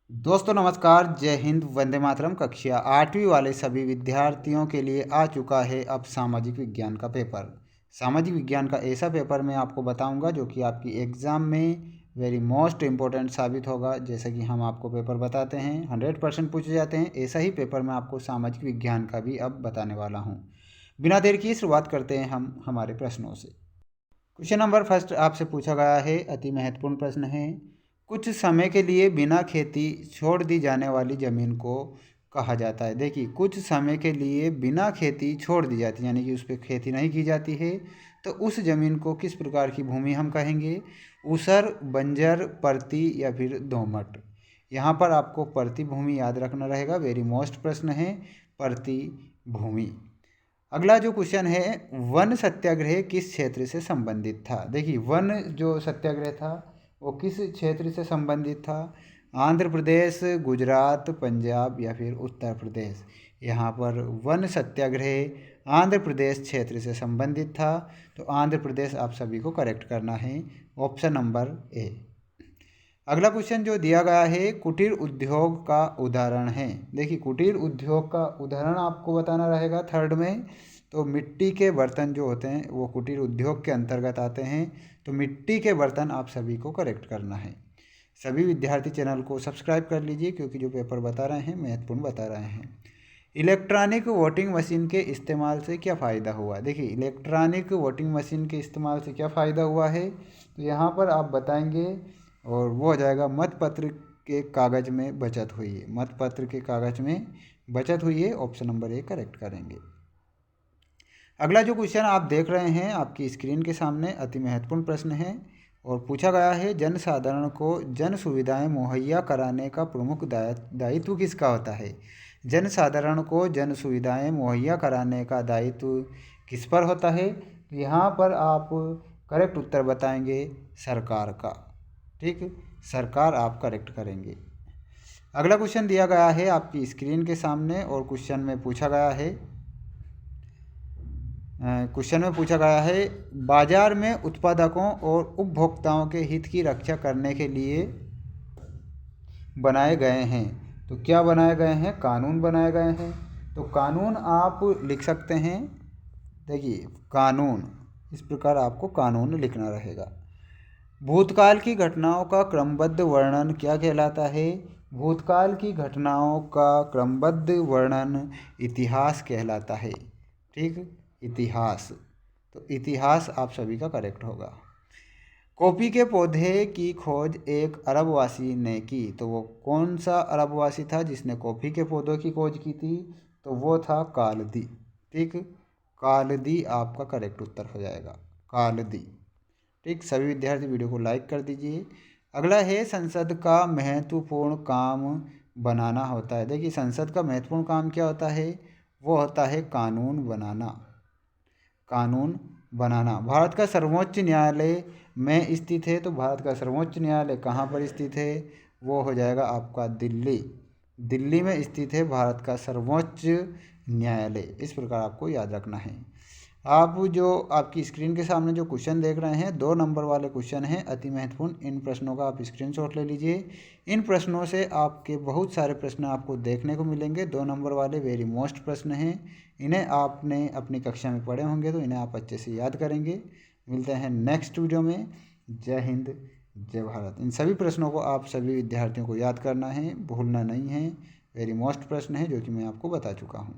दोस्तों नमस्कार, जय हिंद, वंदे मातरम। कक्षा 8वीं वाले सभी विद्यार्थियों के लिए आ चुका है अब सामाजिक विज्ञान का पेपर। सामाजिक विज्ञान का ऐसा पेपर मैं आपको बताऊंगा जो कि आपकी एग्ज़ाम में वेरी मोस्ट इम्पोर्टेंट साबित होगा। जैसे कि हम आपको पेपर बताते हैं 100% पूछे जाते हैं, ऐसा ही पेपर मैं आपको सामाजिक विज्ञान का भी अब बताने वाला हूँ। बिना देर की शुरुआत करते हैं हम हमारे प्रश्नों से। क्वेश्चन नंबर फर्स्ट आपसे पूछा गया है, अति महत्वपूर्ण प्रश्न है। कुछ समय के लिए बिना खेती छोड़ दी जाने वाली ज़मीन को कहा जाता है। देखिए, कुछ समय के लिए बिना खेती छोड़ दी जाती है, यानी कि उस पर खेती नहीं की जाती है, तो उस ज़मीन को किस प्रकार की भूमि हम कहेंगे? ऊसर, बंजर, परती या फिर दोमट। यहाँ पर आपको परती भूमि याद रखना रहेगा। वेरी मोस्ट प्रश्न है परती भूमि। अगला जो क्वेश्चन है, वन सत्याग्रह किस क्षेत्र से संबंधित था? देखिए, वन जो सत्याग्रह था वो किस क्षेत्र से संबंधित था? आंध्र प्रदेश, गुजरात, पंजाब या फिर उत्तर प्रदेश। यहाँ पर वन सत्याग्रह आंध्र प्रदेश क्षेत्र से संबंधित था, तो आंध्र प्रदेश आप सभी को करेक्ट करना है, ऑप्शन नंबर ए। अगला क्वेश्चन जो दिया गया है, कुटीर उद्योग का उदाहरण है। देखिए, कुटीर उद्योग का उदाहरण आपको बताना रहेगा थर्ड में। तो मिट्टी के बर्तन जो होते हैं वो कुटीर उद्योग के अंतर्गत आते हैं, तो मिट्टी के बर्तन आप सभी को करेक्ट करना है। सभी विद्यार्थी चैनल को सब्सक्राइब कर लीजिए, क्योंकि जो पेपर बता रहे हैं महत्वपूर्ण बता रहे हैं। इलेक्ट्रॉनिक वोटिंग मशीन के इस्तेमाल से क्या फ़ायदा हुआ? देखिए, इलेक्ट्रॉनिक वोटिंग मशीन के इस्तेमाल से क्या फ़ायदा हुआ है, तो यहाँ पर आप बताएंगे और वो हो जाएगा मतपत्र के कागज़ में बचत हुई है। मतपत्र के कागज़ में बचत हुई है, ऑप्शन नंबर ए करेक्ट करेंगे। अगला जो क्वेश्चन आप देख रहे हैं आपकी स्क्रीन के सामने, अति महत्वपूर्ण प्रश्न है और पूछा गया है, जन साधारण को जन सुविधाएं मुहैया कराने का प्रमुख दायित्व किसका होता है? जन साधारण को जन सुविधाएं मुहैया कराने का दायित्व किस पर होता है? तो यहाँ पर आप करेक्ट उत्तर बताएंगे सरकार का। ठीक, सरकार आप करेक्ट करेंगे। अगला क्वेश्चन दिया गया है आपकी स्क्रीन के सामने और क्वेश्चन में पूछा गया है, बाजार में उत्पादकों और उपभोक्ताओं के हित की रक्षा करने के लिए बनाए गए हैं। तो क्या बनाए गए हैं? कानून बनाए गए हैं। तो कानून आप लिख सकते हैं। देखिए, कानून इस प्रकार आपको कानून लिखना रहेगा। भूतकाल की घटनाओं का क्रमबद्ध वर्णन क्या कहलाता है? भूतकाल की घटनाओं का क्रमबद्ध वर्णन इतिहास कहलाता है। ठीक, इतिहास। तो इतिहास आप सभी का करेक्ट होगा। कॉफ़ी के पौधे की खोज एक अरबवासी ने की, तो वो कौन सा अरबवासी था जिसने कॉफ़ी के पौधों की खोज की थी? तो वो था कालदी। ठीक, कालदी आपका करेक्ट उत्तर हो जाएगा, कालदी। ठीक, सभी विद्यार्थी वीडियो को लाइक कर दीजिए। अगला है, संसद का महत्वपूर्ण काम बनाना होता है। देखिए, संसद का महत्वपूर्ण काम क्या होता है? वो होता है कानून बनाना। कानून बनाना। भारत का सर्वोच्च न्यायालय में स्थित है, तो भारत का सर्वोच्च न्यायालय कहाँ पर स्थित है? वो हो जाएगा आपका दिल्ली। दिल्ली में स्थित है भारत का सर्वोच्च न्यायालय। इस प्रकार आपको याद रखना है। आप जो आपकी स्क्रीन के सामने जो क्वेश्चन देख रहे हैं 2 नंबर वाले क्वेश्चन हैं, अति महत्वपूर्ण। इन प्रश्नों का आप स्क्रीनशॉट ले लीजिए। इन प्रश्नों से आपके बहुत सारे प्रश्न आपको देखने को मिलेंगे। 2 नंबर वाले वेरी मोस्ट प्रश्न हैं। इन्हें आपने अपनी कक्षा में पढ़े होंगे, तो इन्हें आप अच्छे से याद करेंगे। मिलते हैं नेक्स्ट वीडियो में। जय हिंद, जय भारत। इन सभी प्रश्नों को आप सभी विद्यार्थियों को याद करना है, भूलना नहीं है। वेरी मोस्ट प्रश्न है जो कि मैं आपको बता चुका हूँ।